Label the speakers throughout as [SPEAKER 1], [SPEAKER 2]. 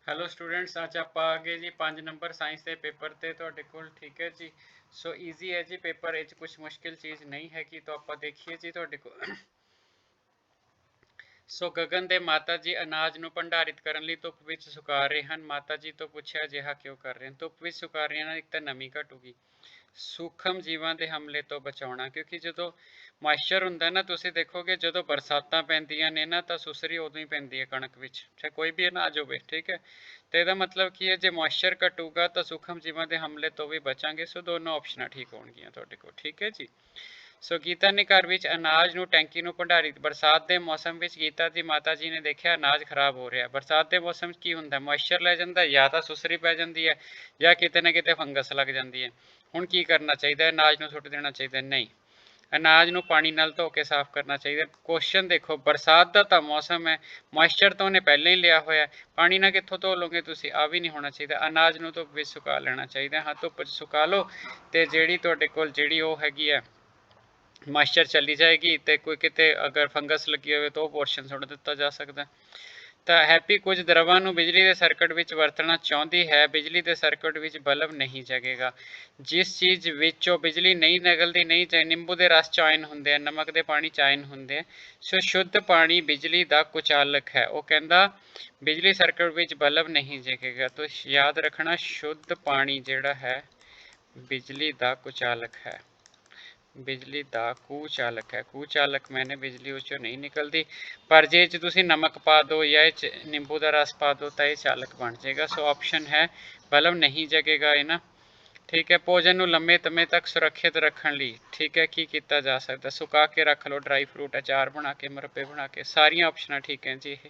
[SPEAKER 1] Hello students, ਅੱਜ ਆਪਾਂ ਆ ਗਏ ਜੀ 5 ਨੰਬਰ ਸਾਇੰਸ ਦੇ ਪੇਪਰ ਤੇ ਤੁਹਾਡੇ ਕੋਲ। ਠੀਕ ਹੈ ਜੀ। ਸੋ ਈਜ਼ੀ ਹੈ ਜੀ ਪੇਪਰ, ਇਹ 'ਚ ਕੁਛ ਮੁਸ਼ਕਿਲ ਚੀਜ਼ ਨਹੀਂ ਹੈਗੀ। ਤਾਂ ਆਪਾਂ ਦੇਖੀਏ ਜੀ ਤੁਹਾਡੇ ਕੋਲ। ਸੋ ਗਗਨ ਦੇ ਮਾਤਾ ਜੀ ਅਨਾਜ ਨੂੰ ਭੰਡਾਰਿਤ ਕਰਨ ਲਈ ਧੁੱਪ ਵਿੱਚ ਸੁਕਾ ਰਹੇ ਹਨ। ਮਾਤਾ ਜੀ ਤੋਂ ਪੁੱਛਿਆ ਅਜਿਹਾ ਕਿਉਂ ਕਰ ਰਹੇ ਹਨ? ਧੁੱਪ ਵਿੱਚ ਸੁਕਾ ਰਹੇ ਹਨ, ਇੱਕ ਤਾਂ ਨਮੀ ਘਟੂਗੀ, ਸੂਖਮ ਜੀਵਾਂ ਦੇ ਹਮਲੇ ਤੋਂ ਬਚਾਉਣਾ। ਕਿਉਂਕਿ ਜਦੋਂ ਮਾਇਸਚਰ ਹੁੰਦਾ ਨਾ, ਤੁਸੀਂ ਦੇਖੋਗੇ ਜਦੋਂ ਬਰਸਾਤਾਂ ਪੈਂਦੀਆਂ ਨੇ ਨਾ ਤਾਂ ਸੁਸਰੀ ਉਦੋਂ ਹੀ ਪੈਂਦੀ ਹੈ ਕਣਕ ਵਿੱਚ, ਚਾਹੇ ਕੋਈ ਵੀ ਅਨਾਜ ਹੋਵੇ। ਠੀਕ ਹੈ, ਤੇ ਇਹਦਾ ਮਤਲਬ ਕੀ ਹੈ, ਜੇ ਮਾਇਸਚਰ ਘਟੂਗਾ ਤਾਂ ਸੂਖਮ ਜੀਵਾਂ ਦੇ ਹਮਲੇ ਤੋਂ ਵੀ ਬਚਾਂਗੇ। ਸੋ ਦੋਨੋਂ ਆਪਸ਼ਨਾਂ ਠੀਕ ਹੋਣਗੀਆਂ ਤੁਹਾਡੇ ਕੋਲ। ਠੀਕ ਹੈ ਜੀ। ਸੋ ਗੀਤਾ ਨੇ ਘਰ ਵਿੱਚ ਅਨਾਜ ਨੂੰ ਟੈਂਕੀ ਨੂੰ ਭੰਡਾਰਿਤ। ਬਰਸਾਤ ਦੇ ਮੌਸਮ ਵਿੱਚ ਗੀਤਾ ਦੀ ਮਾਤਾ ਜੀ ਨੇ ਦੇਖਿਆ ਅਨਾਜ ਖਰਾਬ ਹੋ ਰਿਹਾ। ਬਰਸਾਤ ਦੇ ਮੌਸਮ 'ਚ ਕੀ ਹੁੰਦਾ, ਮਾਇਸਚਰ ਲੈ ਜਾਂਦਾ, ਜਾਂ ਤਾਂ ਸੁਸਰੀ ਪੈ ਜਾਂਦੀ ਹੈ ਜਾਂ ਕਿਤੇ ਨਾ ਕਿਤੇ ਫੰਗਸ ਲੱਗ ਜਾਂਦੀ ਹੈ। ਹੁਣ ਕੀ ਕਰਨਾ ਚਾਹੀਦਾ? ਅਨਾਜ ਨੂੰ ਸੁੱਟ ਦੇਣਾ ਚਾਹੀਦਾ? ਨਹੀਂ, ਅਨਾਜ ਨੂੰ ਪਾਣੀ ਨਾਲ ਧੋ ਕੇ ਸਾਫ਼ ਕਰਨਾ ਚਾਹੀਦਾ। ਕੁਐਸਚਨ ਦੇਖੋ, ਬਰਸਾਤ ਦਾ ਤਾਂ ਮੌਸਮ ਹੈ, ਮਾਇਸਚਰ ਤਾਂ ਉਹਨੇ ਪਹਿਲਾਂ ਹੀ ਲਿਆ ਹੋਇਆ, ਪਾਣੀ ਨਾਲ ਕਿੱਥੋਂ ਧੋ ਲੋਗੇ ਤੁਸੀਂ? ਆ ਵੀ ਨਹੀਂ ਹੋਣਾ ਚਾਹੀਦਾ। ਅਨਾਜ ਨੂੰ ਧੁੱਪ ਵਿੱਚ ਸੁਕਾ ਲੈਣਾ ਚਾਹੀਦਾ। ਹਾਂ, ਧੁੱਪ 'ਚ ਸੁਕਾ ਲਓ ਤੇ ਜਿਹੜੀ ਤੁਹਾਡੇ ਕੋਲ ਜਿਹੜੀ ਉਹ ਹੈਗੀ ਹੈ ਮਾਇਸਚਰ ਚਲੀ ਜਾਏਗੀ, ਤੇ ਕੋਈ ਕਿਤੇ ਅਗਰ ਫੰਗਸ ਲੱਗੀ ਹੋਵੇ ਤਾਂ ਉਹ ਪੋਰਸ਼ਨ ਸੁੱਟ ਦਿੱਤਾ ਜਾ ਸਕਦਾ। ਤਾਂ ਹੈਪੀ ਕੁਝ ਦਰਵਾਂ ਨੂੰ ਬਿਜਲੀ ਦੇ ਸਰਕਟ ਵਿੱਚ ਵਰਤਣਾ ਚਾਹੁੰਦੀ ਹੈ। ਬਿਜਲੀ ਦੇ ਸਰਕਟ ਵਿੱਚ ਬਲਬ ਨਹੀਂ ਜਗੇਗਾ। ਜਿਸ ਚੀਜ਼ ਵਿੱਚੋਂ ਬਿਜਲੀ ਨਹੀਂ ਨਿਕਲਦੀ, ਨਹੀਂ ਚਾਹੇ ਨਿੰਬੂ ਦੇ ਰਸ 'ਚ ਆਇਨ ਹੁੰਦੇ ਆ, ਨਮਕ ਦੇ ਪਾਣੀ 'ਚ ਆਇਨ ਹੁੰਦੇ ਆ। ਸੋ ਸ਼ੁੱਧ ਪਾਣੀ ਬਿਜਲੀ ਦਾ ਕੁਚਾਲਕ ਹੈ। ਉਹ ਕਹਿੰਦਾ ਬਿਜਲੀ ਸਰਕਟ ਵਿੱਚ ਬਲਬ ਨਹੀਂ ਜਗੇਗਾ। ਤਾਂ ਯਾਦ ਰੱਖਣਾ, ਸ਼ੁੱਧ ਪਾਣੀ ਜਿਹੜਾ ਹੈ ਬਿਜਲੀ ਦਾ ਕੁਚਾਲਕ ਹੈ, ਬਿਜਲੀ ਦਾ ਕੁਚਾਲਕ ਹੈ। ਕੁਚਾਲਕ ਮੈਨੇ ਬਿਜਲੀ ਉਸ 'ਚੋਂ ਨਹੀਂ ਨਿਕਲਦੀ, ਪਰ ਜੇ 'ਚ ਤੁਸੀਂ ਨਮਕ ਪਾ ਦਿਓ ਜਾਂ ਇਹ 'ਚ ਨਿੰਬੂ ਦਾ ਰਸ ਪਾ ਦਿਓ ਤਾਂ ਇਹ ਚਾਲਕ ਬਣ ਜਾਏਗਾ। ਸੋ ਆਪਸ਼ਨ ਹੈ ਬਲਬ ਨਹੀਂ ਜਗੇਗਾ ਇਹ ਨਾ। ਠੀਕ ਹੈ, ਭੋਜਨ ਨੂੰ ਲੰਮੇ ਸਮੇਂ ਤੱਕ ਸੁਰੱਖਿਅਤ ਰੱਖਣ ਲਈ ਠੀਕ ਹੈ ਕੀ ਕੀਤਾ ਜਾ ਸਕਦਾ? ਸੁਕਾ ਕੇ ਰੱਖ ਲਓ, ਡਰਾਈ ਫਰੂਟ, ਅਚਾਰ ਬਣਾ ਕੇ, ਮੁਰੱਬੇ ਬਣਾ ਕੇ। ਸਾਰੀਆਂ ਆਪਸ਼ਨਾਂ ਠੀਕ ਹੈ ਜੀ ਇਹ।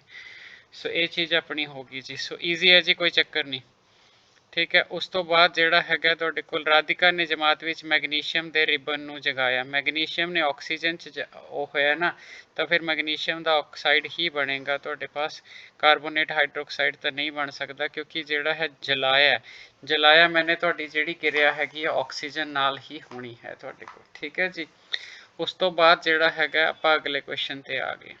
[SPEAKER 1] ਸੋ ਇਹ ਚੀਜ਼ ਆਪਣੀ ਹੋ ਗਈ ਜੀ। ਸੋ ਈਜ਼ੀ ਹੈ ਜੀ, ਕੋਈ ਚੱਕਰ ਨਹੀਂ। ਠੀਕ ਹੈ, ਉਸ ਤੋਂ ਬਾਅਦ ਜਿਹੜਾ ਹੈਗਾ ਤੁਹਾਡੇ ਕੋਲ, ਰਾਧਿਕਾ ਨੇ ਜਮਾਤ ਵਿੱਚ ਮੈਗਨੀਸ਼ੀਅਮ ਦੇ ਰਿਬਨ ਨੂੰ ਜਗਾਇਆ। ਮੈਗਨੀਸ਼ੀਅਮ ਨੇ ਆਕਸੀਜਨ 'ਚ ਉਹ ਹੋਇਆ ਨਾ, ਤਾਂ ਫਿਰ ਮੈਗਨੀਸ਼ੀਅਮ ਦਾ ਆਕਸਾਈਡ ਹੀ ਬਣੇਗਾ ਤੁਹਾਡੇ ਪਾਸ। ਕਾਰਬੋਨੇਟ ਹਾਈਡਰੋਕਸਾਈਡ ਤਾਂ ਨਹੀਂ ਬਣ ਸਕਦਾ, ਕਿਉਂਕਿ ਜਿਹੜਾ ਹੈ ਜਲਾਇਆ ਮੈਨੇ ਤੁਹਾਡੀ ਜਿਹੜੀ ਕਿਰਿਆ ਹੈਗੀ ਆ ਆਕਸੀਜਨ ਨਾਲ ਹੀ ਹੋਣੀ ਹੈ ਤੁਹਾਡੇ ਕੋਲ। ਠੀਕ ਹੈ ਜੀ। ਉਸ ਤੋਂ ਬਾਅਦ ਜਿਹੜਾ ਹੈਗਾ ਆਪਾਂ ਅਗਲੇ ਕੁਐਸਚਨ ਤੇ ਆ ਗਏ।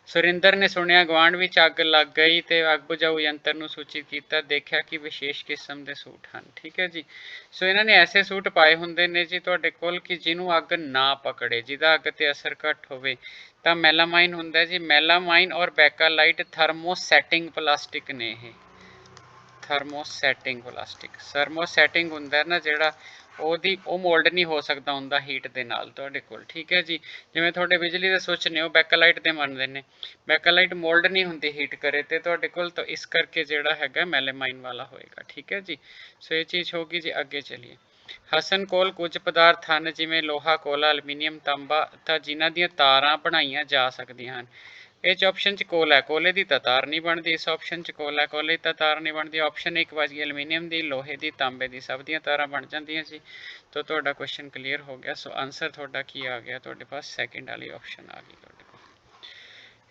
[SPEAKER 1] ਸੁਰਿੰਦਰ ਨੇ ਸੁਣਿਆ ਗੁਆਂਢ ਵਿੱਚ ਅੱਗ ਲੱਗ ਗਈ ਤੇ ਅੱਗ ਬੁਝਾਊ ਯੰਤਰ ਨੂੰ ਸੂਚਿਤ ਕੀਤਾ, ਦੇਖਿਆ ਕਿ ਵਿਸ਼ੇਸ਼ ਕਿਸਮ ਦੇ ਸੂਟ ਹਨ। ਠੀਕ ਹੈ ਜੀ। ਸੋ ਇਹਨਾਂ ਨੇ ਐਸੇ ਸੂਟ ਪਾਏ ਹੁੰਦੇ ਨੇ ਜੀ ਤੁਹਾਡੇ ਕੋਲ ਕਿ ਜਿਹਨੂੰ ਅੱਗ ਨਾ ਪਕੜੇ, ਜਿਹਦਾ ਅੱਗ ਤੇ ਅਸਰ ਘੱਟ ਹੋਵੇ। ਤਾਂ ਮੈਲਾਮਾਈਨ ਹੁੰਦਾ ਜੀ, ਮੈਲਾਮਾਈਨ ਔਰ ਬੈਕਾਲਾਈਟ ਥਰਮੋਸੈਟਿੰਗ ਪਲਾਸਟਿਕ ਨੇ ਇਹ। ਥਰਮੋਸੈਟਿੰਗ ਪਲਾਸਟਿਕ, ਥਰਮੋਸੈਟਿੰਗ ਹੁੰਦਾ ਨਾ ਜਿਹੜਾ, ਉਹ ਮੋਲਡ ਨਹੀਂ ਹੋ ਸਕਦਾ ਹੁੰਦਾ ਹੀਟ ਦੇ ਨਾਲ ਤੁਹਾਡੇ ਕੋਲ। ਠੀਕ ਹੈ ਜੀ। ਜਿਵੇਂ ਤੁਹਾਡੇ ਬਿਜਲੀ ਦੇ ਸੁੱਚ ਨੇ ਉਹ ਬੈਕਾਲਾਈਟ ਦੇ ਬਣਦੇ ਨੇ, ਬੈਕਾਲਾਈਟ ਮੋਲਡ ਨਹੀਂ ਹੁੰਦੀ ਹੀਟ ਕਰੇ ਤੇ ਤੁਹਾਡੇ ਕੋਲ, ਤਾਂ ਇਸ ਕਰਕੇ ਜਿਹੜਾ ਹੈਗਾ ਮੈਲਾਮਾਈਨ ਵਾਲਾ ਹੋਏਗਾ। ਠੀਕ ਹੈ ਜੀ। ਸੋ ਇਹ ਚੀਜ਼ ਹੋਗੀ ਜੀ। ਅੱਗੇ ਚਲੀਏ। ਹਸਨ ਕੋਲ ਕੁਝ ਪਦਾਰਥ ਹਨ ਜਿਵੇਂ ਲੋਹਾ, ਕੋਲਾ, ਐਲੂਮੀਨੀਅਮ, ਤਾਂਬਾ, ਤਾਂ ਜਿਨ੍ਹਾਂ ਦੀਆਂ ਤਾਰਾਂ ਬਣਾਈਆਂ ਜਾ ਸਕਦੀਆਂ ਹਨ। ਇਹ 'ਚ ਆਪਸ਼ਨ 'ਚ ਕੋਲਾ ਹੈ, ਕੋਲੇ ਦੀ ਤਾਂ ਤਾਰ ਨਹੀਂ ਬਣਦੀ। ਇਸ ਆਪਸ਼ਨ 'ਚ ਕੋਲਾ, ਕੋਲੇ ਦੀ ਤਾਂ ਤਾਰ ਨਹੀਂ ਬਣਦੀ। ਆਪਸ਼ਨ 1 ਵੱਜ ਗਈ ਐਲੂਮੀਨੀਅਮ ਦੀ, ਲੋਹੇ ਦੀ, ਤਾਂਬੇ ਦੀ, ਸਭ ਦੀਆਂ ਤਾਰਾਂ ਬਣ ਜਾਂਦੀਆਂ ਸੀ। ਤਾਂ ਤੁਹਾਡਾ ਕੁਐਸਚਨ ਕਲੀਅਰ ਹੋ ਗਿਆ। ਸੋ ਆਂਸਰ ਤੁਹਾਡਾ ਕੀ ਆ ਗਿਆ ਤੁਹਾਡੇ ਪਾਸ? ਸੈਕਿੰਡ ਵਾਲੀ ਆਪਸ਼ਨ ਆ ਗਈ ਤੁਹਾਡੇ ਕੋਲ।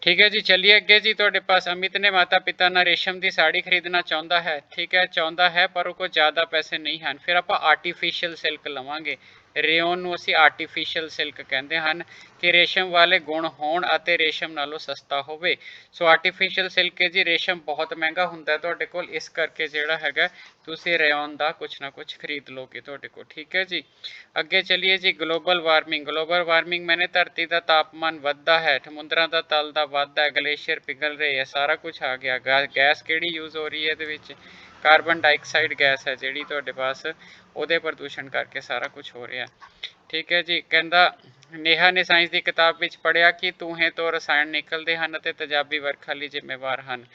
[SPEAKER 1] ਠੀਕ ਹੈ ਜੀ। ਚਲਿਏ ਅੱਗੇ ਜੀ। ਤੁਹਾਡੇ ਪਾਸ ਅਮਿਤ ਨੇ ਮਾਤਾ ਪਿਤਾ ਨਾਲ ਰੇਸ਼ਮ ਦੀ ਸਾੜੀ ਖਰੀਦਣਾ ਚਾਹੁੰਦਾ ਹੈ। ਠੀਕ ਹੈ, ਚਾਹੁੰਦਾ ਹੈ ਪਰ ਉਹ ਕੋਲ ਜ਼ਿਆਦਾ ਪੈਸੇ ਨਹੀਂ ਹਨ। ਫਿਰ ਆਪਾਂ ਆਰਟੀਫਿਸ਼ੀਅਲ ਸਿਲਕ ਲਵਾਂਗੇ। ਰੇਯੋਨ ਨੂੰ ਅਸੀਂ ਆਰਟੀਫਿਸ਼ੀਅਲ ਸਿਲਕ ਕਹਿੰਦੇ ਹਨ, ਕਿ ਰੇਸ਼ਮ ਵਾਲੇ ਗੁਣ ਹੋਣ ਅਤੇ ਰੇਸ਼ਮ ਨਾਲੋਂ ਸਸਤਾ ਹੋਵੇ। ਸੋ ਆਰਟੀਫਿਸ਼ੀਅਲ ਸਿਲਕ ਹੈ ਜੀ। ਰੇਸ਼ਮ ਬਹੁਤ ਮਹਿੰਗਾ ਹੁੰਦਾ ਤੁਹਾਡੇ ਕੋਲ, ਇਸ ਕਰਕੇ ਜਿਹੜਾ ਹੈਗਾ ਤੁਸੀਂ ਰੇਯੋਨ ਦਾ ਕੁਛ ਨਾ ਕੁਛ ਖਰੀਦ ਲੋਗੇ ਤੁਹਾਡੇ ਕੋਲ। ਠੀਕ ਹੈ ਜੀ। ਅੱਗੇ ਚਲੀਏ ਜੀ। ਗਲੋਬਲ ਵਾਰਮਿੰਗ, ਗਲੋਬਲ ਵਾਰਮਿੰਗ ਮੈਨੇ ਧਰਤੀ ਦਾ ਤਾਪਮਾਨ ਵੱਧਦਾ ਹੈ, ਸਮੁੰਦਰਾਂ ਦਾ ਤਲ ਦਾ ਵੱਧਦਾ ਹੈ, ਗਲੇਸ਼ੀਅਰ ਪਿਘਲ ਰਹੇ ਹੈ, ਸਾਰਾ ਕੁਝ ਆ ਗਿਆ। ਗੈਸ ਕਿਹੜੀ ਯੂਜ਼ ਹੋ ਰਹੀ ਹੈ ਇਹਦੇ ਵਿੱਚ? ਕਾਰਬਨ ਡਾਈਆਕਸਾਈਡ ਗੈਸ ਹੈ ਜਿਹੜੀ ਤੁਹਾਡੇ ਪਾਸ, ਉਹਦੇ ਪ੍ਰਦੂਸ਼ਣ ਕਰਕੇ ਸਾਰਾ ਕੁਝ ਹੋ ਰਿਹਾ। ਠੀਕ ਹੈ ਜੀ। ਕਹਿੰਦਾ ਨੇਹਾ ਨੇ ਸਾਇੰਸ ਦੀ ਕਿਤਾਬ ਵਿੱਚ ਪੜ੍ਹਿਆ ਕਿ ਧੂਹੇ ਤੋਂ ਰਸਾਇਣ ਨਿਕਲਦੇ ਹਨ ਅਤੇ ਤੇਜ਼ਾਬੀ ਵਰਖਾ ਲਈ ਜ਼ਿੰਮੇਵਾਰ ਹਨ।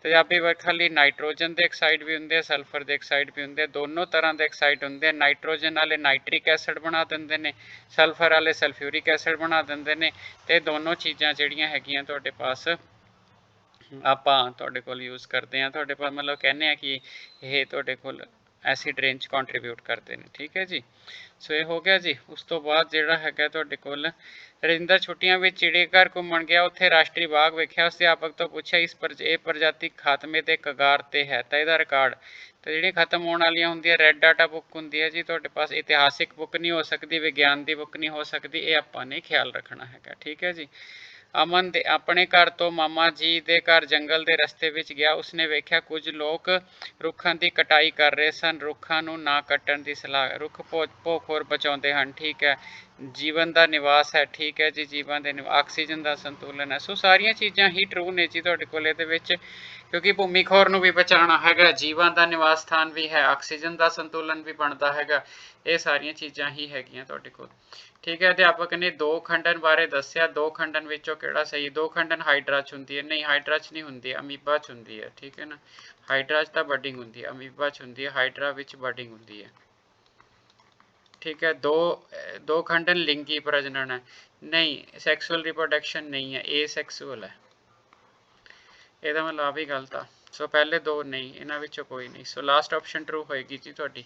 [SPEAKER 1] ਤੇਜ਼ਾਬੀ ਵਰਖਾ ਲਈ ਨਾਈਟ੍ਰੋਜਨ ਦੇ ਆਕਸਾਈਡ ਵੀ ਹੁੰਦੇ ਆ, ਸਲਫਰ ਦੇ ਆਕਸਾਈਡ ਵੀ ਹੁੰਦੇ ਆ, ਦੋਨੋਂ ਤਰ੍ਹਾਂ ਦੇ ਆਕਸਾਈਡ ਹੁੰਦੇ ਆ। ਨਾਈਟ੍ਰੋਜਨ ਵਾਲੇ ਨਾਈਟ੍ਰਿਕ ਐਸਿਡ ਬਣਾ ਦਿੰਦੇ ਨੇ, ਸਲਫਰ ਵਾਲੇ ਸਲਫਿਊਰਿਕ ਐਸਿਡ ਬਣਾ ਦਿੰਦੇ ਨੇ। ਤੇ ਦੋਨੋਂ ਚੀਜ਼ਾਂ ਜਿਹੜੀਆਂ ਹੈਗੀਆਂ ਤੁਹਾਡੇ ਪਾਸ ਆਪਾਂ ਤੁਹਾਡੇ ਕੋਲ ਯੂਜ਼ ਕਰਦੇ ਹਾਂ, ਤੁਹਾਡੇ ਪਾਸ ਮਤਲਬ ਕਹਿੰਦੇ ਆ ਕਿ ਇਹ ਤੁਹਾਡੇ ਕੋਲ ਐਸਿਡ ਰੇਂਜ ਕੰਟਰੀਬਿਊਟ ਕਰਦੇ ਨੇ। ਠੀਕ ਹੈ ਜੀ। ਸੋ ਇਹ ਹੋ ਗਿਆ ਜੀ। ਉਸ ਤੋਂ ਬਾਅਦ ਜਿਹੜਾ ਹੈਗਾ ਤੁਹਾਡੇ ਕੋਲ, ਰਜਿੰਦਰ ਛੁੱਟੀਆਂ ਵਿੱਚ ਚਿੜੀਆਘਰ ਘੁੰਮਣ ਗਿਆ, ਉੱਥੇ ਰਾਸ਼ਟਰੀ ਬਾਗ ਵੇਖਿਆ। ਉਸ ਅਧਿਆਪਕ ਤੋਂ ਪੁੱਛਿਆ ਇਹ ਪ੍ਰਜਾਤੀ ਖਾਤਮੇ ਦੇ ਕਗਾਰ ਤੇ ਹੈ, ਤਾਂ ਇਹਦਾ ਰਿਕਾਰਡ। ਤਾਂ ਜਿਹੜੀਆਂ ਖਤਮ ਹੋਣ ਵਾਲੀਆਂ ਹੁੰਦੀਆਂ ਰੈੱਡ ਡਾਟਾ ਬੁੱਕ ਹੁੰਦੀ ਹੈ ਜੀ ਤੁਹਾਡੇ ਪਾਸ। ਇਤਿਹਾਸਿਕ ਬੁੱਕ ਨਹੀਂ ਹੋ ਸਕਦੀ, ਵਿਗਿਆਨ ਦੀ ਬੁੱਕ ਨਹੀਂ ਹੋ ਸਕਦੀ, ਇਹ ਆਪਾਂ ਨੇ ਖਿਆਲ ਰੱਖਣਾ ਹੈਗਾ। ਠੀਕ ਹੈ ਜੀ। ਅਮਨ ਦੇ ਆਪਣੇ ਘਰ ਤੋਂ ਮਾਮਾ ਜੀ ਦੇ ਘਰ ਜੰਗਲ ਦੇ ਰਸਤੇ ਵਿੱਚ ਗਿਆ। ਉਸਨੇ ਵੇਖਿਆ ਕੁਝ ਲੋਕ ਰੁੱਖਾਂ ਦੀ ਕਟਾਈ ਕਰ ਰਹੇ ਸਨ। ਰੁੱਖਾਂ ਨੂੰ ਨਾ ਕੱਟਣ ਦੀ ਸਲਾਹ। ਰੁੱਖ ਭੁੱਖ ਹੋਰ ਬਚਾਉਂਦੇ ਹਨ। ਠੀਕ ਹੈ। ਜੀਵਨ ਦਾ ਨਿਵਾਸ ਹੈ। ਠੀਕ ਹੈ ਜੀ। ਜੀਵਨ ਦੇ ਆਕਸੀਜਨ ਦਾ ਸੰਤੁਲਨ ਹੈ। ਸੋ ਸਾਰੀਆਂ ਚੀਜ਼ਾਂ ਹੀ ਟਰੂ ਨੇ ਜੀ ਤੁਹਾਡੇ ਕੋਲ ਇਹਦੇ ਵਿੱਚ, ਕਿਉਂਕਿ ਭੂਮੀ ਖੋਰ ਨੂੰ ਵੀ ਬਚਾਉਣਾ ਹੈਗਾ, ਜੀਵਨ ਦਾ ਨਿਵਾਸ ਸਥਾਨ ਵੀ ਹੈ, ਆਕਸੀਜਨ ਦਾ ਸੰਤੁਲਨ ਵੀ ਬਣਦਾ ਹੈਗਾ। ਇਹ ਸਾਰੀਆਂ ਚੀਜ਼ਾਂ ਹੀ ਹੈਗੀਆਂ ਤੁਹਾਡੇ ਕੋਲ। ਠੀਕ ਹੈ। ਅਧਿਆਪਕ ਨੇ ਦੋ ਖੰਡਨ ਬਾਰੇ ਦੱਸਿਆ। ਦੋ ਖੰਡਨ ਵਿੱਚੋਂ ਕਿਹੜਾ ਸਹੀ? ਦੋ ਖੰਡਨ ਹਾਈਡਰਾ 'ਚ ਹੁੰਦੀ ਹੈ। ਨਹੀਂ, ਹਾਈਡਰਾ 'ਚ ਨਹੀਂ ਹੁੰਦੀ, ਅਮੀਬਾ 'ਚ ਹੁੰਦੀ ਹੈ। ਠੀਕ ਹੈ ਨਾ। ਹਾਈਡਰਾ 'ਚ ਤਾਂ ਬਡਿੰਗ ਹੁੰਦੀ ਹੈ, ਅਮੀਬਾ 'ਚ ਹੁੰਦੀ ਹੈ, ਹਾਈਡਰਾ ਵਿੱਚ ਬਡਿੰਗ ਹੁੰਦੀ ਹੈ। ठीक है। दो खंडन लिंगी प्रजनन है। नहीं, सैक्सुअल रिप्रोडक्शन नहीं है, ए सैक्सुअल है। ਇਹਦਾ ਮਤਲਬ ਆ ਵੀ ਗਲਤ ਆ। ਸੋ ਪਹਿਲੇ ਦੋ ਨਹੀਂ, ਇਹਨਾਂ ਵਿੱਚੋਂ ਕੋਈ ਨਹੀਂ। ਸੋ ਲਾਸਟ ਆਪਸ਼ਨ ਟਰੂ ਹੋਏਗੀ ਜੀ ਤੁਹਾਡੀ।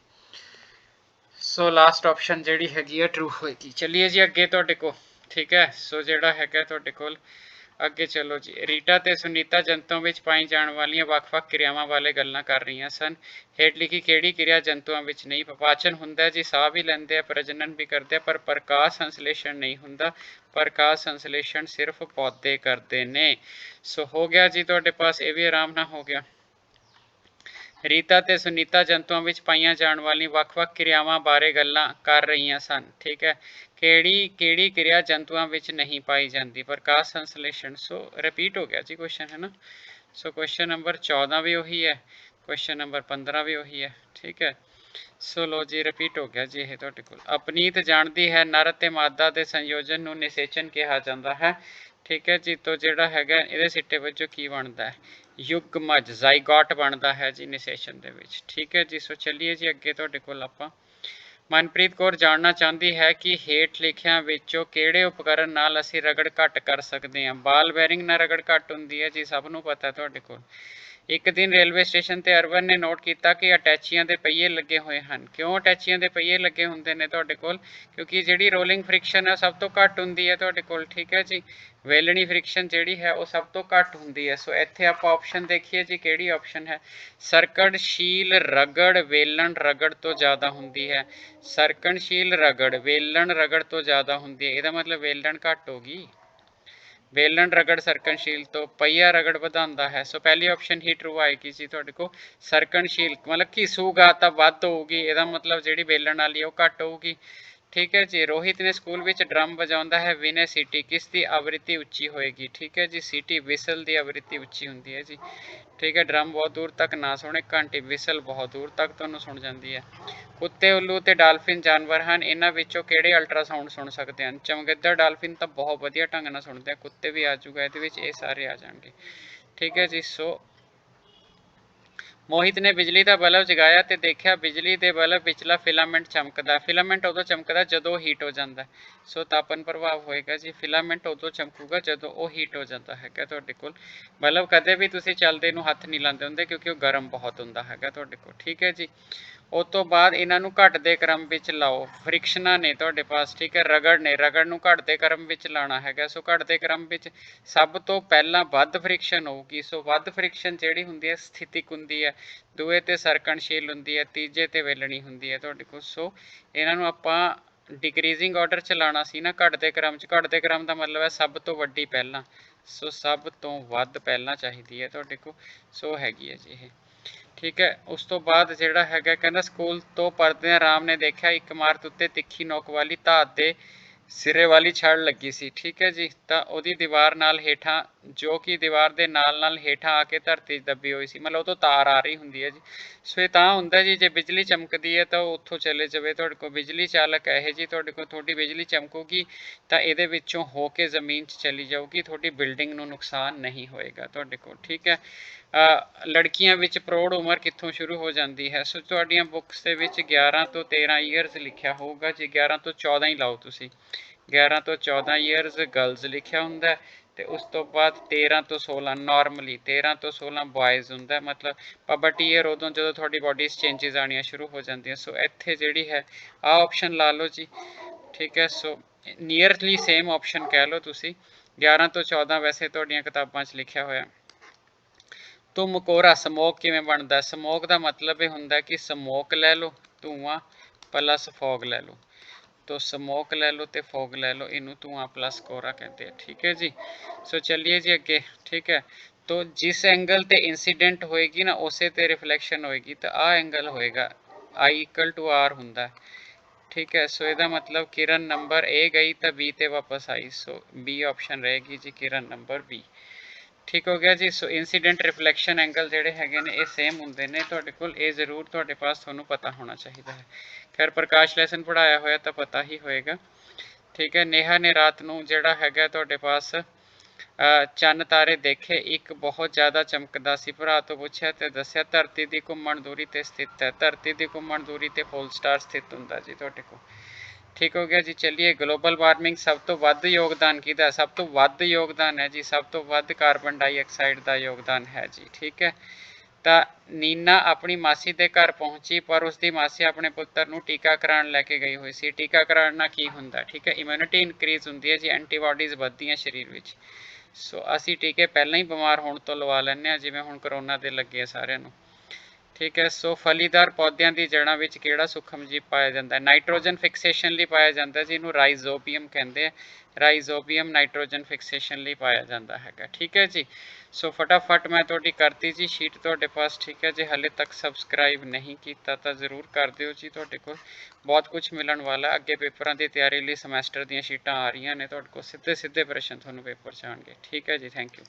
[SPEAKER 1] ਸੋ ਲਾਸਟ ਆਪਸ਼ਨ ਜਿਹੜੀ ਹੈਗੀ ਆ ਟਰੂ ਹੋਏਗੀ। ਚਲਿਏ ਜੀ ਅੱਗੇ ਤੁਹਾਡੇ ਕੋਲ। ਠੀਕ ਹੈ। ਸੋ ਜਿਹੜਾ ਹੈਗਾ ਤੁਹਾਡੇ ਕੋਲ ਅੱਗੇ ਚਲੋ ਜੀ। ਰੀਟਾ ਤੇ ਸੁਨੀਤਾ ਜੰਤੂਆਂ ਵਿੱਚ ਪਾਈ ਜਾਣ ਵਾਲੀਆਂ ਵੱਖ-ਵੱਖ ਕਿਰਿਆਵਾਂ ਬਾਰੇ ਗੱਲਾਂ ਕਰ ਰਹੀਆਂ ਸਨ। ਹੇਠ ਲਿਖੀ ਕਿਹੜੀ ਕਿਰਿਆ ਜੰਤੂਆਂ ਵਿੱਚ ਨਹੀਂ? ਪਾਚਨ ਹੁੰਦਾ ਜੀ, ਸਾਹ ਵੀ ਲੈਂਦੇ ਆ, ਪ੍ਰਜਨਨ ਵੀ ਕਰਦੇ ਆ, ਪਰ ਪ੍ਰਕਾਸ਼ ਸੰਸਲੇਸ਼ਣ ਨਹੀਂ ਹੁੰਦਾ। ਪ੍ਰਕਾਸ਼ ਸੰਸਲੇਸ਼ਣ ਸਿਰਫ ਪੌਦੇ ਕਰਦੇ ਨੇ। ਸੋ ਹੋ ਗਿਆ ਜੀ ਤੁਹਾਡੇ ਪਾਸ, ਇਹ ਵੀ ਆਰਾਮ ਨਾਲ ਹੋ ਗਿਆ। ਰੀਤਾ ਤੇ ਸੁਨੀਤਾ ਜੰਤੂਆਂ ਵਿੱਚ ਪਾਈਆਂ ਜਾਣ ਵਾਲੀਆਂ ਵੱਖ-ਵੱਖ ਕਿਰਿਆਵਾਂ ਬਾਰੇ ਗੱਲਾਂ ਕਰ ਰਹੀਆਂ ਸਨ। ਠੀਕ ਹੈ। ਕਿਹੜੀ ਕਿਰਿਆ ਜੰਤੂਆਂ ਵਿੱਚ ਨਹੀਂ ਪਾਈ ਜਾਂਦੀ? ਪ੍ਰਕਾਸ਼ ਸੰਸਲੇਸ਼ਣ। ਸੋ ਰਿਪੀਟ ਹੋ ਗਿਆ ਜੀ ਕੁਐਸਚਨ, ਹੈ ਨਾ। ਸੋ ਕੁਐਸਚਨ ਨੰਬਰ 14 ਵੀ ਉਹੀ ਹੈ, ਕੁਐਸਚਨ ਨੰਬਰ 15 ਵੀ ਉਹੀ ਹੈ। ਠੀਕ ਹੈ। ਸੋ ਲੋ ਜੀ ਰਿਪੀਟ ਹੋ ਗਿਆ ਜੀ ਇਹ ਤੁਹਾਡੇ ਕੋਲ। ਅਪਨੀਤ ਜਾਣਦੀ ਹੈ ਨਰ ਅਤੇ ਮਾਦਾ ਦੇ ਸੰਯੋਜਨ ਨੂੰ ਨਿਸ਼ੇਚਨ ਕਿਹਾ ਜਾਂਦਾ ਹੈ। ਠੀਕ ਹੈ ਜੀ। ਤੋਂ ਜਿਹੜਾ ਹੈਗਾ ਇਹਦੇ ਸਿੱਟੇ ਵਜੋਂ ਕੀ ਬਣਦਾ ਹੈ? ਯੁਗਮਜ, ਜ਼ਾਈਗੋਟ ਬਣਦਾ ਹੈ ਜੀ ਨਿਸ਼ੇਚਨ ਦੇ ਵਿੱਚ। ਠੀਕ ਹੈ ਜੀ। ਸੋ ਚੱਲੀਏ ਜੀ ਅੱਗੇ ਤੁਹਾਡੇ ਕੋਲ ਆਪਾਂ। ਮਨਪ੍ਰੀਤ ਕੌਰ ਜਾਣਨਾ ਚਾਹੁੰਦੀ ਹੈ ਕਿ ਹੇਠ ਲਿਖਿਆਂ ਵਿੱਚੋਂ ਕਿਹੜੇ ਉਪਕਰਨ ਨਾਲ ਅਸੀਂ ਰਗੜ ਘੱਟ ਕਰ ਸਕਦੇ ਹਾਂ? ਬਾਲ ਬੈਰਿੰਗ ਨਾਲ ਰਗੜ ਘੱਟ ਹੁੰਦੀ ਹੈ ਜੀ, ਸਭ ਨੂੰ ਪਤਾ ਤੁਹਾਡੇ ਕੋਲ। ਇੱਕ ਦਿਨ ਰੇਲਵੇ ਸਟੇਸ਼ਨ ਤੇ ਅਰਵਨ ਨੇ ਨੋਟ ਕੀਤਾ ਕਿ ਅਟੈਚੀਆਂ ਦੇ ਪਹੀਏ ਲੱਗੇ ਹੋਏ ਹਨ। ਕਿਉਂ ਅਟੈਚੀਆਂ ਦੇ ਪਹੀਏ ਲੱਗੇ ਹੁੰਦੇ ਨੇ ਤੁਹਾਡੇ ਕੋਲ? ਕਿਉਂਕਿ ਜਿਹੜੀ ਰੋਲਿੰਗ ਫ੍ਰਿਕਸ਼ਨ ਹੈ ਸਭ ਤੋਂ ਘੱਟ ਹੁੰਦੀ ਹੈ ਤੁਹਾਡੇ ਕੋਲ। ਠੀਕ ਹੈ ਜੀ। ਵੇਲਣੀ ਫ੍ਰਿਕਸ਼ਨ ਜਿਹੜੀ ਹੈ ਉਹ ਸਭ ਤੋਂ ਘੱਟ ਹੁੰਦੀ ਹੈ। ਸੋ ਇੱਥੇ ਆਪਾਂ ਆਪਸ਼ਨ ਦੇਖੀਏ ਜੀ, ਕਿਹੜੀ ਆਪਸ਼ਨ ਹੈ? ਸਰਕਣਸ਼ੀਲ ਰਗੜ ਵੇਲਣ ਰਗੜ ਤੋਂ ਜ਼ਿਆਦਾ ਹੁੰਦੀ ਹੈ। ਸਰਕਣਸ਼ੀਲ ਰਗੜ ਵੇਲਣ ਰਗੜ ਤੋਂ ਜ਼ਿਆਦਾ ਹੁੰਦੀ ਹੈ। ਇਹਦਾ ਮਤਲਬ ਵੇਲਣ ਘੱਟ ਹੋਗੀ। ਵੇਲਣ ਰਗੜ ਸਰਕਣਸ਼ੀਲ ਤੋਂ ਪਹੀਆ ਰਗੜ ਵਧਾਉਂਦਾ ਹੈ। ਸੋ ਪਹਿਲੀ ਆਪਸ਼ਨ ਹੀ ਟਰੂ ਆਏਗੀ ਜੀ ਤੁਹਾਡੇ ਕੋਲ। ਸਰਕਣਸ਼ੀਲ ਮਤਲਬ ਘਿਸੂਗਾ ਤਾਂ ਵੱਧ ਹੋਊਗੀ, ਇਹਦਾ ਮਤਲਬ ਜਿਹੜੀ ਵੇਲਣ ਵਾਲੀ ਉਹ ਘੱਟ ਹੋਊਗੀ। ਠੀਕ ਹੈ ਜੀ। ਰੋਹਿਤ ਨੇ ਸਕੂਲ ਵਿੱਚ ਡਰਮ ਵਜਾਉਂਦਾ ਹੈ। ਵਿਨੇ ਸੀਟੀ, ਕਿਸ ਦੀ ਆਵਿਰਤੀ ਉੱਚੀ ਹੋਏਗੀ? ਠੀਕ ਹੈ ਜੀ। ਸੀਟੀ ਵਿਸਲ ਦੀ ਆਵਿਰਤੀ ਉੱਚੀ ਹੁੰਦੀ ਹੈ ਜੀ। ਠੀਕ ਹੈ। ਡਰਮ ਬਹੁਤ ਦੂਰ ਤੱਕ ਨਾ ਸੁਣੇ, ਘੰਟੀ ਵਿਸਲ ਬਹੁਤ ਦੂਰ ਤੱਕ ਤੁਹਾਨੂੰ ਸੁਣ ਜਾਂਦੀ ਹੈ। ਕੁੱਤੇ, ਉੱਲੂ ਤੇ ਡਾਲਫਿਨ ਜਾਨਵਰ ਹਨ, ਇਹਨਾਂ ਵਿੱਚੋਂ ਕਿਹੜੇ ਅਲਟਰਾਸਾਊਂਡ ਸੁਣ ਸਕਦੇ ਹਨ? ਚਮਗਿੱਦੜ, ਡਾਲਫਿਨ ਤਾਂ ਬਹੁਤ ਵਧੀਆ ਢੰਗ ਨਾਲ ਸੁਣਦੇ ਆ, ਕੁੱਤੇ ਵੀ ਆ ਜਾਊਗਾ ਇਹਦੇ ਵਿੱਚ, ਇਹ ਸਾਰੇ ਆ ਜਾਣਗੇ। ਠੀਕ ਹੈ ਜੀ। ਸੋ ਮੋਹਿਤ ਨੇ ਬਿਜਲੀ ਦਾ ਬਲਬ ਜਗਾਇਆ ਤੇ ਦੇਖਿਆ ਬਿਜਲੀ ਦੇ ਬਲਬ ਵਿਚਲਾ ਫਿਲਾਮੈਂਟ ਚਮਕਦਾ। ਫਿਲਾਮੈਂਟ ਉਦੋਂ ਚਮਕਦਾ ਜਦੋਂ ਹੀਟ ਹੋ ਜਾਂਦਾ। ਸੋ ਤਾਪਨ ਪ੍ਰਭਾਵ ਹੋਏਗਾ ਜੀ। ਫਿਲਾਮੈਂਟ ਉਦੋਂ ਚਮਕੂਗਾ ਜਦੋਂ ਉਹ ਹੀਟ ਹੋ ਜਾਂਦਾ ਹੈਗਾ ਤੁਹਾਡੇ ਕੋਲ। ਬਲਬ ਕਦੇ ਵੀ ਤੁਸੀਂ ਚੱਲਦੇ ਨੂੰ ਹੱਥ ਨਹੀਂ ਲਾਉਂਦੇ ਹੁੰਦੇ, ਕਿਉਂਕਿ ਉਹ ਗਰਮ ਬਹੁਤ ਹੁੰਦਾ ਹੈਗਾ ਤੁਹਾਡੇ ਕੋਲ। ਠੀਕ ਹੈ ਜੀ। ਉਸ ਤੋਂ ਬਾਅਦ ਇਹਨਾਂ ਨੂੰ ਘਟਦੇ ਕ੍ਰਮ ਵਿੱਚ ਲਾਓ। ਫ੍ਰਿਕਸ਼ਨਾਂ ਨੇ ਤੁਹਾਡੇ ਪਾਸ। ਠੀਕ ਹੈ। ਰਗੜ ਨੇ, ਰਗੜ ਨੂੰ ਘਟਦੇ ਕ੍ਰਮ ਵਿੱਚ ਲਾਉਣਾ ਹੈਗਾ। ਸੋ ਘਟਦੇ ਕ੍ਰਮ ਵਿੱਚ ਸਭ ਤੋਂ ਪਹਿਲਾਂ ਵੱਧ ਫ੍ਰਿਕਸ਼ਨ ਹੋਊਗੀ। ਸੋ ਵੱਧ ਫ੍ਰਿਕਸ਼ਨ ਜਿਹੜੀ ਹੁੰਦੀ ਹੈ ਸਥਿਤਿਕ ਹੁੰਦੀ ਹੈ, ਦੂਏ ਤੇ ਸਰਕਣਸ਼ੀਲ ਹੁੰਦੀ ਹੈ, ਤੀਜੇ ਤੇ ਵੇਲਣੀ ਹੁੰਦੀ ਹੈ ਤੁਹਾਡੇ ਕੋਲ। ਸੋ ਇਹਨਾਂ ਨੂੰ ਆਪਾਂ ਡਿਕਰੀਜ਼ਿੰਗ ਆਰਡਰ ਚ ਲਾਉਣਾ ਸੀ ਨਾ, ਘਟਦੇ ਕ੍ਰਮ ਚ। ਘਟਦੇ ਕ੍ਰਮ ਦਾ ਮਤਲਬ ਹੈ ਸਭ ਤੋਂ ਵੱਡੀ ਪਹਿਲਾਂ। ਸੋ ਸਭ ਤੋਂ ਵੱਧ ਪਹਿਲਾਂ ਚਾਹੀਦੀ ਹੈ ਤੁਹਾਡੇ ਕੋਲ। ਸੋ ਹੈਗੀ ਹੈ ਜੀ ਇਹ। ਠੀਕ ਹੈ। ਉਸ ਤੋਂ ਬਾਅਦ ਜਿਹੜਾ ਹੈਗਾ ਕਹਿੰਦਾ ਸਕੂਲ ਤੋਂ ਪਰਤਦਿਆਂ ਰਾਮ ਨੇ ਦੇਖਿਆ ਇੱਕ ਇਮਾਰਤ ਉੱਤੇ ਤਿੱਖੀ ਨੋਕ ਵਾਲੀ ਧਾਤ ਦੇ ਸਿਰੇ ਵਾਲੀ ਛੜ ਲੱਗੀ ਸੀ। ਠੀਕ ਹੈ ਜੀ। ਤਾਂ ਉਹਦੀ ਦੀਵਾਰ ਨਾਲ ਹੇਠਾਂ, ਜੋ ਕਿ ਦੀਵਾਰ ਦੇ ਨਾਲ ਨਾਲ ਹੇਠਾਂ ਆ ਕੇ ਧਰਤੀ 'ਚ ਦੱਬੀ ਹੋਈ ਸੀ, ਮਤਲਬ ਉਹ ਤੋਂ ਤਾਰ ਆ ਰਹੀ ਹੁੰਦੀ ਹੈ ਜੀ। ਸੋ ਇਹ ਤਾਂ ਹੁੰਦਾ ਜੀ ਜੇ ਬਿਜਲੀ ਚਮਕਦੀ ਹੈ ਤਾਂ ਉਹ ਉੱਥੋਂ ਚਲੇ ਜਾਵੇ। ਤੁਹਾਡੇ ਕੋਲ ਬਿਜਲੀ ਚਾਲਕ ਹੈ ਇਹ ਜੀ, ਤੁਹਾਡੇ ਕੋਲ ਤੁਹਾਡੀ ਬਿਜਲੀ ਚਮਕੂਗੀ ਤਾਂ ਇਹਦੇ ਵਿੱਚੋਂ ਹੋ ਕੇ ਜ਼ਮੀਨ 'ਚ ਚਲੀ ਜਾਊਗੀ, ਤੁਹਾਡੀ ਬਿਲਡਿੰਗ ਨੂੰ ਨੁਕਸਾਨ ਨਹੀਂ ਹੋਏਗਾ ਤੁਹਾਡੇ ਕੋਲ। ਠੀਕ ਹੈ। ਲੜਕੀਆਂ ਵਿੱਚ ਪ੍ਰੌੜ ਉਮਰ ਕਿੱਥੋਂ ਸ਼ੁਰੂ ਹੋ ਜਾਂਦੀ ਹੈ? ਸੋ ਤੁਹਾਡੀਆਂ ਬੁੱਕਸ ਦੇ ਵਿੱਚ 11 ਤੋਂ 13 ਈਅਰਸ ਲਿਖਿਆ ਹੋਊਗਾ ਜੀ। 11 ਤੋਂ 14 ਹੀ ਲਾਓ ਤੁਸੀਂ। 11 ਤੋਂ 14 ਈਅਰਸ ਗਰਲਜ਼ ਲਿਖਿਆ ਹੁੰਦਾ, ਤੇ ਉਸ ਤੋਂ ਬਾਅਦ 13 ਤੋਂ 16 ਨਾਰਮਲੀ 13 ਤੋਂ 16 ਬॉयਜ਼ ਹੁੰਦਾ। ਮਤਲਬ ਪਬਰਟੀ ਈਅਰ ਉਦੋਂ ਜਦੋਂ ਤੁਹਾਡੀ ਬੋਡੀ 'ਚ ਚੇਂਜਸ ਆਉਣੀਆਂ ਸ਼ੁਰੂ ਹੋ ਜਾਂਦੀਆਂ। ਸੋ ਇੱਥੇ ਜਿਹੜੀ ਹੈ ਆਹ ਆਪਸ਼ਨ ਲਾ ਲਓ ਜੀ। ਠੀਕ ਹੈ। ਸੋ ਨੀਅਰਲੀ ਸੇਮ ਆਪਸ਼ਨ ਕਹਿ ਲਓ ਤੁਸੀਂ। 11 ਤੋਂ 14 ਵੈਸੇ ਤੁਹਾਡੀਆਂ ਕਿਤਾਬਾਂ 'ਚ ਲਿਖਿਆ ਹੋਇਆ। ਧੁੰਮਕੋਰਾ ਸਮੋਕ ਕਿਵੇਂ ਬਣਦਾ? ਸਮੋਕ ਦਾ ਮਤਲਬ ਇਹ ਹੁੰਦਾ ਕਿ ਸਮੋਕ ਲੈ ਲਓ, ਧੂੰਆਂ ਪਲੱਸ ਫੌਗ ਲੈ ਲਓ। तो ਸਮੋਕ ਲੈ ਲਓ ਤੇ ਫੋਗ ਲੈ ਲਓ, ਇਹਨੂੰ ਧੂਆਂ ਪਲੱਸ ਕੋਰਾ ਕਹਿੰਦੇ ਆ। ਠੀਕ ਹੈ ਜੀ। ਸੋ ਚੱਲੀਏ ਜੀ ਅੱਗੇ। ਠੀਕ ਹੈ। तो जिस एंगल ते इंसीडेंट होएगी ना उसे ते रिफ्लैक्शन होएगी, तो आ एंगल होएगा आई इक्वल टू आर हुंदा है। ठीक है। सो ਇਹਦਾ मतलब किरण नंबर ए गई तो बी ते वापस आई, सो बी ऑप्शन रहेगी जी किरण नंबर बी। ठीक हो गया जी। सो इंसीडेंट रिफ्लैक्शन एंगल ਜਿਹੜੇ ਹੈਗੇ ਨੇ ਇਹ ਸੇਮ ਹੁੰਦੇ ਨੇ ਤੁਹਾਡੇ ਕੋਲ, ਇਹ ਜ਼ਰੂਰ ਤੁਹਾਡੇ ਪਾਸ ਤੁਹਾਨੂੰ ਪਤਾ ਹੋਣਾ ਚਾਹੀਦਾ ਹੈ। ਖੈਰ ਪ੍ਰਕਾਸ਼ ਲੈਸਨ ਪੜਾਇਆ ਹੋਇਆ ਤਾਂ ਪਤਾ ਹੀ ਹੋਏਗਾ। ਠੀਕ ਹੈ। ਨੇਹਾ ਨੇ ਰਾਤ ਨੂੰ ਜਿਹੜਾ ਹੈਗਾ ਤੁਹਾਡੇ ਪਾਸ ਚੰਨ ਤਾਰੇ ਦੇਖੇ, ਇੱਕ ਬਹੁਤ ਜ਼ਿਆਦਾ ਚਮਕਦਾ ਸੀ। ਭਰਾ ਤੋਂ ਪੁੱਛਿਆ ਤੇ ਦੱਸਿਆ ਧਰਤੀ ਦੀ ਘੁੰਮਣ ਦੂਰੀ ਤੇ ਸਥਿਤ ਹੈ। ਧਰਤੀ ਦੀ ਘੁੰਮਣ ਦੂਰੀ ਤੇ ਪੋਲ ਸਟਾਰ ਸਥਿਤ ਹੁੰਦਾ ਜੀ ਤੁਹਾਡੇ ਕੋਲ। ਠੀਕ ਹੋ ਗਿਆ ਜੀ। ਚੱਲੀਏ ਗਲੋਬਲ ਵਾਰਮਿੰਗ ਸਭ ਤੋਂ ਵੱਧ ਯੋਗਦਾਨ ਕਿਹਦਾ? ਸਭ ਤੋਂ ਵੱਧ ਯੋਗਦਾਨ ਹੈ ਜੀ, ਸਭ ਤੋਂ ਵੱਧ ਕਾਰਬਨ ਡਾਈਆਕਸਾਈਡ ਦਾ ਯੋਗਦਾਨ ਹੈ ਜੀ। ਠੀਕ ਹੈ। ਤਾਂ ਨੀਨਾ ਆਪਣੀ ਮਾਸੀ ਦੇ ਘਰ ਪਹੁੰਚੀ, ਪਰ ਉਸਦੀ ਮਾਸੀ ਆਪਣੇ ਪੁੱਤਰ ਨੂੰ ਟੀਕਾ ਕਰਾਉਣ ਲੈ ਕੇ ਗਈ ਹੋਈ ਸੀ। ਟੀਕਾ ਕਰਾਉਣ ਨਾਲ ਕੀ ਹੁੰਦਾ? ਠੀਕ ਹੈ, ਇਮਿਊਨਿਟੀ ਇਨਕਰੀਜ਼ ਹੁੰਦੀ ਹੈ ਜੀ, ਐਂਟੀਬਾਡੀਜ਼ ਵੱਧਦੀਆਂ ਸਰੀਰ ਵਿੱਚ। ਸੋ ਅਸੀਂ ਟੀਕੇ ਪਹਿਲਾਂ ਹੀ ਬਿਮਾਰ ਹੋਣ ਤੋਂ ਲਵਾ ਲੈਂਦੇ ਹਾਂ, ਜਿਵੇਂ ਹੁਣ ਕਰੋਨਾ ਦੇ ਲੱਗੇ ਆ ਸਾਰਿਆਂ ਨੂੰ। ਠੀਕ ਹੈ। ਸੋ ਫਲੀਦਾਰ ਪੌਦਿਆਂ ਦੀ ਜੜ੍ਹਾਂ ਵਿੱਚ ਕਿਹੜਾ ਸੂਖਮ ਜੀਵ ਪਾਇਆ ਜਾਂਦਾ ਹੈ? ਨਾਈਟ੍ਰੋਜਨ ਫਿਕਸੇਸ਼ਨ ਲਈ ਪਾਇਆ ਜਾਂਦਾ, ਜਿਹਨੂੰ ਰਾਈਜ਼ੋਬੀਅਮ ਕਹਿੰਦੇ ਆ। ਰਾਈਜ਼ੋਬੀਅਮ ਨਾਈਟ੍ਰੋਜਨ ਫਿਕਸੇਸ਼ਨ ਲਈ ਪਾਇਆ ਜਾਂਦਾ ਹੈਗਾ। ਠੀਕ ਹੈ ਜੀ। ਸੋ ਫਟਾਫਟ ਮੈਂ ਤੁਹਾਡੀ ਕਰਤੀ ਜੀ ਸ਼ੀਟ ਤੁਹਾਡੇ ਪਾਸ। ਠੀਕ ਹੈ। ਜੇ ਹਾਲੇ ਤੱਕ ਸਬਸਕ੍ਰਾਈਬ ਨਹੀਂ ਕੀਤਾ ਤਾਂ ਜ਼ਰੂਰ ਕਰ ਦਿਓ ਜੀ, ਤੁਹਾਡੇ ਕੋਲ ਬਹੁਤ ਕੁਝ ਮਿਲਣ ਵਾਲਾ। ਅੱਗੇ ਪੇਪਰਾਂ ਦੀ ਤਿਆਰੀ ਲਈ ਸਮੈਸਟਰ ਦੀਆਂ ਸ਼ੀਟਾਂ ਆ ਰਹੀਆਂ ਨੇ ਤੁਹਾਡੇ ਕੋਲ, ਸਿੱਧੇ ਪ੍ਰਸ਼ਨ ਤੁਹਾਨੂੰ ਪੇਪਰ 'ਚ ਆਉਣਗੇ। ਠੀਕ ਹੈ ਜੀ। Thank you.